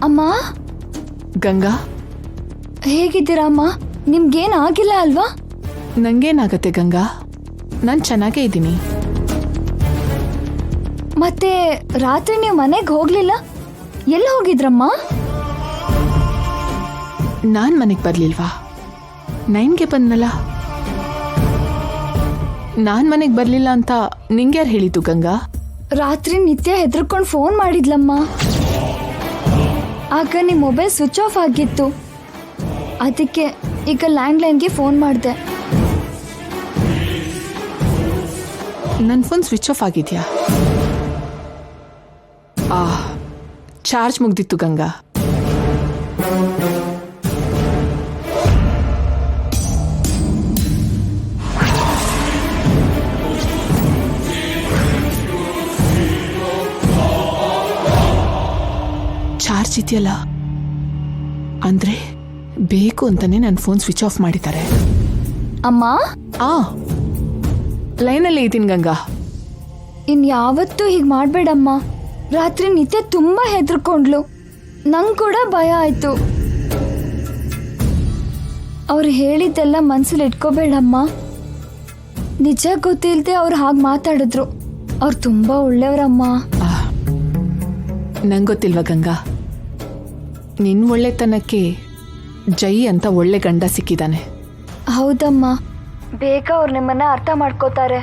ಅಮ್ಮ. ಗಂಗಾ, ಹೇಗಿದ್ದೀರಾ ಅಮ್ಮ? ನಿಮ್ಗೇನ್ ಆಗಿಲ್ಲ ಅಲ್ವಾ? ನಂಗೇನಾಗತ್ತೆ ಗಂಗಾ, ನಾನು ಚೆನ್ನಾಗೇ ಇದ್ದೀನಿ. ಮತ್ತೆ ರಾತ್ರಿ ನೀವು ಮನೆಗೆ ಹೋಗ್ಲಿಲ್ಲ, ಎಲ್ಲಿ ಹೋಗಿದ್ರಮ್ಮ? ನಾನ್ ಮನೆಗೆ ಬರ್ಲಿಲ್ವಾ? 9ಗೆ ಬಂದ್ನಲ್ಲ. ನಾನ್ ಮನೆಗೆ ಬರ್ಲಿಲ್ಲ ಅಂತ ನಿಂಗ್ಯಾರು ಹೇಳಿದ್ದು ಗಂಗಾ? ರಾತ್ರಿ ನಿತ್ಯ ಹೆದರ್ಕೊಂಡು ಫೋನ್ ಮಾಡಿದ್ಲಮ್ಮ. ಆಗ ನಿಮ್ಮ ಮೊಬೈಲ್ ಸ್ವಿಚ್ ಆಫ್ ಆಗಿತ್ತು, ಅದಕ್ಕೆ ಈಗ ಲ್ಯಾಂಡ್ಲೈನ್ಗೆ ಫೋನ್ ಮಾಡಿದೆ. ನನ್ನ ಫೋನ್ ಸ್ವಿಚ್ ಆಫ್ ಆಗಿದ್ಯಾ? ಚಾರ್ಜ್ ಮುಗ್ದಿತ್ತು ಗಂಗಾ. ಚಾರ್ಜ್ ಇದೆಯಲ್ಲ ಅಂದ್ರೆ ಬೇಕು ಅಂತಾನೆ ನನ್ನ ಫೋನ್ ಸ್ವಿಚ್ ಆಫ್ ಮಾಡಿದ್ದಾರೆ. ಅಮ್ಮ, ಲೈನಲ್ಲೇ ಇದ್ದೀನಿ ಗಂಗಾ. ಇನ್ಯಾವತ್ತೂ ಹೀಗೆ ಮಾಡಬೇಡಮ್ಮ. ರಾತ್ರಿ ನಿತ್ಯ ತುಂಬಾ ಹೆದರ್ಕೊಂಡ್ಲು, ನಂಗೆ ಕೂಡ ಭಯ ಆಯ್ತು. ಅವ್ರು ಹೇಳಿದ್ದೆಲ್ಲ ಮನ್ಸಲ್ಲಿ ಇಟ್ಕೋಬೇಡಮ್ಮ. ನಿಜ ಗೊತ್ತಿಲ್ಲದೆ ಅವ್ರು ಹಾಗೆ ಮಾತಾಡಿದ್ರು. ಅವ್ರು ತುಂಬಾ ಒಳ್ಳೆಯವರಮ್ಮ. ನಂಗೆ ಗೊತ್ತಿಲ್ವಾ ಗಂಗಾ, ನಿನ್ನ ಒಳ್ಳೆತನಕ್ಕೆ ಜೈ ಅಂತ ಒಳ್ಳೆ ಗಂಡ ಸಿಕ್ಕಿದ್ದಾನೆ. ಹೌದಮ್ಮ, ಬೇಗ ಅವ್ರು ನಿಮ್ಮನ್ನ ಅರ್ಥ ಮಾಡ್ಕೋತಾರೆ.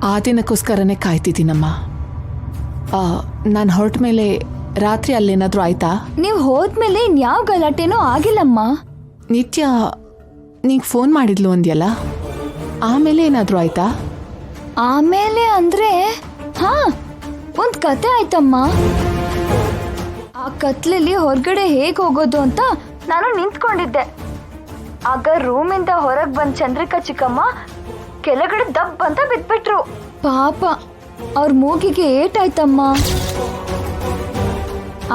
ಆ ದಿನಕ್ಕೋಸ್ಕರನೇ ಕಾಯ್ತಿದ್ದೀನಮ್ಮ. ನಾನು ಹೊರಟ ಮೇಲೆ ರಾತ್ರಿ ಅಲ್ಲೇನಾದ್ರೂ ಆಯ್ತಾ? ನೀವು ಹೋದ್ಮೇಲೆ ಇನ್ಯಾವ ಗಲಾಟೆನೂ ಆಗಿಲ್ಲಮ್ಮ. ನಿತ್ಯ ನೀಗ್ ಫೋನ್ ಮಾಡಿದ್ಲು ಅಂದ್ಯಲ್ಲ, ಆಮೇಲೆ ಏನಾದ್ರೂ ಆಯ್ತಾ? ಆಮೇಲೆ ಅಂದ್ರೆ ಒಂದ್ ಕತೆ ಆಯ್ತಮ್ಮ. ಆ ಕತ್ಲಲ್ಲಿ ಹೊರಗಡೆ ಹೇಗ್ ಹೋಗೋದು ಅಂತ ನಾನು ನಿಂತ್ಕೊಂಡಿದ್ದೆ. ಆಗ ರೂಮಿಂದ ಹೊರಗೆ ಬಂದ್ ಚಂದ್ರಿಕಾ ಚಿಕ್ಕಮ್ಮ ಕೆಳಗಡೆ ದಬ್ ಅಂತ ಬಿದ್ಬಿಟ್ರು. ಪಾಪ ಅವ್ರ ಮೂಗಿಗೆ ಏಟಾಯ್ತಮ್ಮ.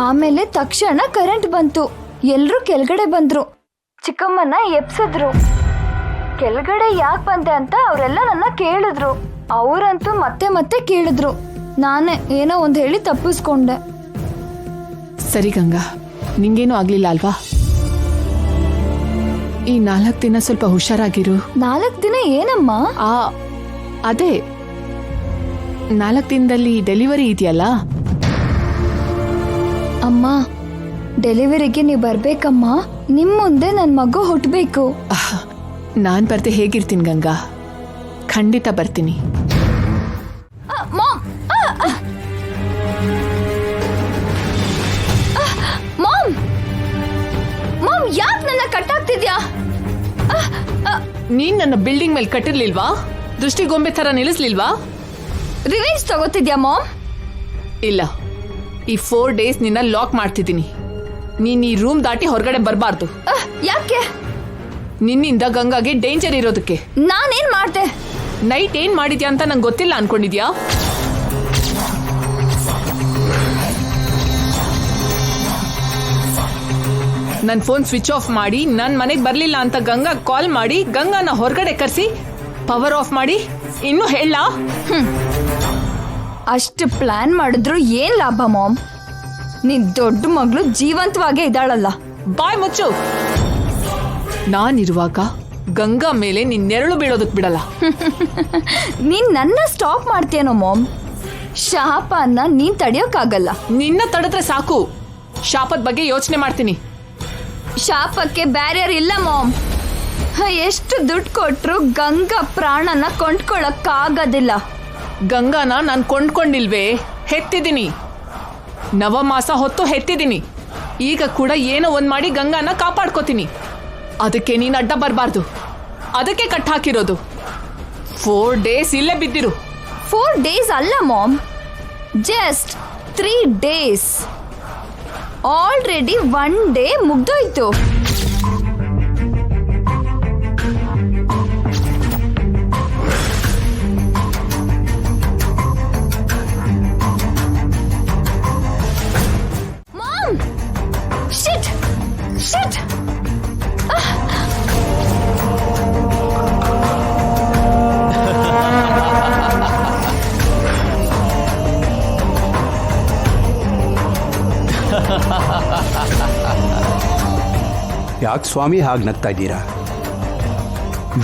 ಆಮೇಲೆ ತಕ್ಷಣ ಕರೆಂಟ್ ಬಂತು. ಎಲ್ರೂ ಕೆಳಗಡೆ ಬಂದ್ರು, ಚಿಕ್ಕಮ್ಮನ ಎಪ್ಸಿದ್ರು. ಕೆಳಗಡೆ ಯಾಕೆ ಬಂದೆ ಅಂತ ಅವರೆಲ್ಲ ನನ್ನ ಕೇಳಿದ್ರು. ಅವರಂತೂ ಮತ್ತೆ ಮತ್ತೆ ಕೇಳಿದ್ರು. ನಾನೇ ಏನೋ ಒಂದ್ ಹೇಳಿ ತಪ್ಪಿಸ್ಕೊಂಡೆ. ಸರಿ ಗಂಗಾ, ನಿಂಗೇನು ಆಗ್ಲಿಲ್ಲ ಅಲ್ವಾ? ಈ 4 ದಿನ ಸ್ವಲ್ಪ ಹುಷಾರಾಗಿರು. 4 ದಿನ ಏನಮ್ಮ? ಅದೇ 4 ದಿನದಲ್ಲಿ ಡೆಲಿವರಿ ಇದೆಯಲ್ಲ. ಅಮ್ಮ, ಡೆಲಿವರಿಗೆ ನೀವು ಬರ್ಬೇಕಮ್ಮ. ನಿಮ್ ಮುಂದೆ ನನ್ ಮಗು ಹುಟ್ಟಬೇಕು. ನಾನ್ ಬರ್ದೆ ಹೇಗಿರ್ತೀನಿ ಗಂಗಾ? ಖಂಡಿತ ಬರ್ತೀನಿ. ಯಾಕೆ ನನ್ನ ಕಟ್ಟಾಗ್ತಿದ್ಯಾ? ನೀನ್ ನನ್ನ ಬಿಲ್ಡಿಂಗ್ ಮೇಲೆ ಕಟ್ಟಿರ್ಲಿಲ್ವಾ? ದೃಷ್ಟಿಗೊಂಬೆ ತರ ನಿಲ್ಲಿಸ್ಲಿಲ್ವಾ? Revenge ತಗೋತಿದ್ಯಾ ma'am? ಇಲ್ಲ, ಈ 4 ಡೇಸ್ ನಿನ್ನ ಲಾಕ್ ಮಾಡ್ತಿದ್ದೀನಿ. ನೀನ್ ಈ ರೂಮ್ ದಾಟಿ ಹೊರಗಡೆ ಬರಬಾರ್ದು. ಯಾಕೆ? ನಿನ್ನಿಂದ ಗಂಗಾಗೆ ಡೇಂಜರ್ ಇರೋದಕ್ಕೆ. ನಾನೇನ್ ಮಾಡ್ದೆ? ನೈಟ್ ಏನ್ ಮಾಡಿದ್ಯಾ ಅಂತ ನಂಗೆ ಗೊತ್ತಿಲ್ಲ ಅನ್ಕೊಂಡಿದ್ಯಾ? ನನ್ನ ಫೋನ್ ಸ್ವಿಚ್ ಆಫ್ ಮಾಡಿ ನನ್ನ ಮನೆಗೆ ಬರಲಿಲ್ಲ ಅಂತ ಗಂಗಾ ಕಾಲ್ ಮಾಡಿ ಗಂಗಾನ ಹೊರಗಡೆ ಕರೆಸಿ ಪವರ್ ಆಫ್ ಮಾಡಿ ಇನ್ನೂ ಹೇಳ. ಅಷ್ಟು ಪ್ಲಾನ್ ಮಾಡಿದ್ರು ಏನ್ ಲಾಭ ಮಾಮ್? ನಿನ್ ದೊಡ್ಡ ಮಗಳು ಜೀವಂತವಾಗೇ ಇದ್ದಾಳಲ್ಲ. ಬಾಯ್ ಮುಚ್ಚು. ನಾನಿರುವಾಗ ಗಂಗಾ ಮೇಲೆ ನಿನ್ ನೆರಳು ಬೀಳೋದಕ್ ಬಿಡಲ್ಲ. ನೀನ್ ನನ್ನ ಸ್ಟಾಪ್ ಮಾಡ್ತೀಯನೋ ಮಾಮ್? ಶಾಪನ ನೀನ್ ತಡೆಯೋಕ್ಕಾಗಲ್ಲ. ನಿನ್ನ ತಡೆದ್ರೆ ಸಾಕು, ಶಾಪದ ಬಗ್ಗೆ ಯೋಚನೆ ಮಾಡ್ತೀನಿ. ಶಾಪಕ್ಕೆ ಬ್ಯಾರಿಯರ್ ಇಲ್ಲ ಮಾಮ್. ಎಷ್ಟು ದುಡ್ಡು ಕೊಟ್ರು ಗಂಗಾ ಪ್ರಾಣನ ಕೊಂಡ್ಕೊಳಕ್ಕಾಗೋದಿಲ್ಲ. ಗಂಗಾನ ನಾನು ಕೊಂಡ್ಕೊಂಡಿಲ್ವೇ, ಹೆತ್ತಿದ್ದೀನಿ. ನವಮಾಸ ಹೊತ್ತು ಹೆತ್ತಿದ್ದೀನಿ. ಈಗ ಕೂಡ ಏನೋ ಒಂದ್ ಮಾಡಿ ಗಂಗಾನ ಕಾಪಾಡ್ಕೋತೀನಿ. ಅದಕ್ಕೆ ನೀನು ಅಡ್ಡ ಬರಬಾರ್ದು. ಅದಕ್ಕೆ ಕಟ್ ಹಾಕಿರೋದು. 4 ಡೇಸ್ ಇಲ್ಲೇ ಬಿದ್ದಿರು. 4 ಡೇಸ್ ಅಲ್ಲ mom, just 3 days. Already 1 day ಮುಗ್ದೋಯ್ತು. Mom, shit shit. Ha ha ha ha ha ha. ಯಾಕೆ ಸ್ವಾಮಿ ಹಾಗೆ ನಗ್ತಾ ಇದ್ದೀರಾ?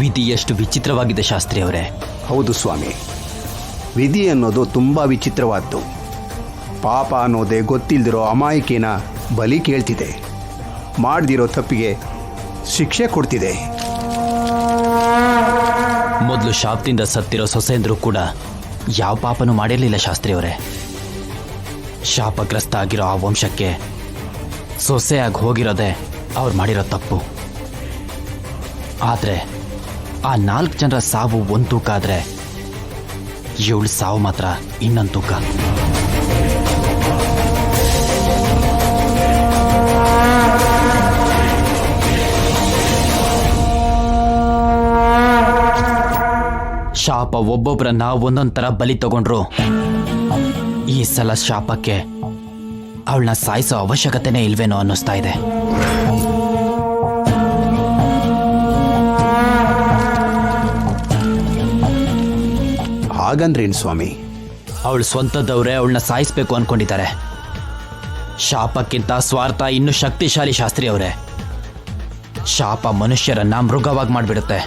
ವಿಧಿ ಎಷ್ಟು ವಿಚಿತ್ರವಾಗಿದೆ ಶಾಸ್ತ್ರಿ ಅವರೇ. ಹೌದು ಸ್ವಾಮಿ, ವಿಧಿ ಅನ್ನೋದು ತುಂಬ ವಿಚಿತ್ರವಾದ್ದು. ಪಾಪ ಅನ್ನೋದೇ ಗೊತ್ತಿಲ್ದಿರೋ ಅಮಾಯಕಿನ ಬಲಿ ಕೇಳ್ತಿದೆ, ಮಾಡದಿರೋ ತಪ್ಪಿಗೆ ಶಿಕ್ಷೆ ಕೊಡ್ತಿದೆ. ಮೊದಲು ಶಾಪದಿಂದ ಸತ್ತಿರೋ ಸೊಸೆಂದ್ರು ಕೂಡ ಯಾವ ಪಾಪನೂ ಮಾಡಿರಲಿಲ್ಲ ಶಾಸ್ತ್ರಿ ಅವರೇ. ಶಾಪಗ್ರಸ್ತ ಆಗಿರೋ ಆ ವಂಶಕ್ಕೆ ಸೊಸೆಯಾಗಿ ಹೋಗಿರೋದೆ ಅವ್ರು ಮಾಡಿರೋ ತಪ್ಪು. ಆದರೆ ಆ 4 ಜನರ ಸಾವು ಒಂದು ತೂಕ ಆದರೆ ಇವಳು ಸಾವು ಮಾತ್ರ ಇನ್ನೊಂದು ತೂಕ. ಶಾಪ ಒಬ್ಬೊಬ್ಬರನ್ನ ಒಂದೊಂದು ಥರ ಬಲಿ ತಗೊಂಡ್ರು. ಈ ಸಲ ಶಾಪಕ್ಕೆ ಅವಳನ್ನ ಸಾಯಿಸೋ ಅವಶ್ಯಕತೆನೇ ಇಲ್ವೇನೋ ಅನ್ನಿಸ್ತಾ ಇದೆ. ಹಾಗಂದ್ರೇನು ಸ್ವಾಮಿ? ಅವಳು ಸ್ವಂತದವರೇ ಅವಳನ್ನ ಸಾಯಿಸ್ಬೇಕು ಅನ್ಕೊಂಡಿದ್ದಾರೆ. ಶಾಪಕ್ಕಿಂತ ಸ್ವಾರ್ಥ ಇನ್ನೂ ಶಕ್ತಿಶಾಲಿ ಶಾಸ್ತ್ರಿ ಅವರೇ. ಶಾಪ ಮನುಷ್ಯರನ್ನ ಮೃಗವಾಗಿ ಮಾಡಿಬಿಡುತ್ತೆ.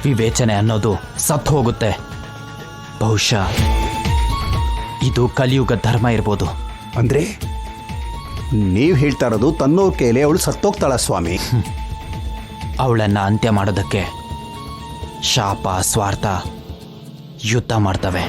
ವಿವೇಚನೆ ಅನ್ನೋದು ಸತ್ತು ಹೋಗುತ್ತೆ. ಬಹುಶಃ ಇದು ಕಲಿಯುಗ ಧರ್ಮ ಇರ್ಬೋದು. ಅಂದರೆ ನೀವು ಹೇಳ್ತಾ ಇರೋದು ತನ್ನೋರ್ ಕೈಲೇ ಅವಳು ಸತ್ತೋಗ್ತಾಳ ಸ್ವಾಮಿ? ಅವಳನ್ನ ಅಂತ್ಯ ಮಾಡೋದಕ್ಕೆ ಶಾಪ ಸ್ವಾರ್ಥ ಯುದ್ಧ ಮಾಡ್ತವೆ.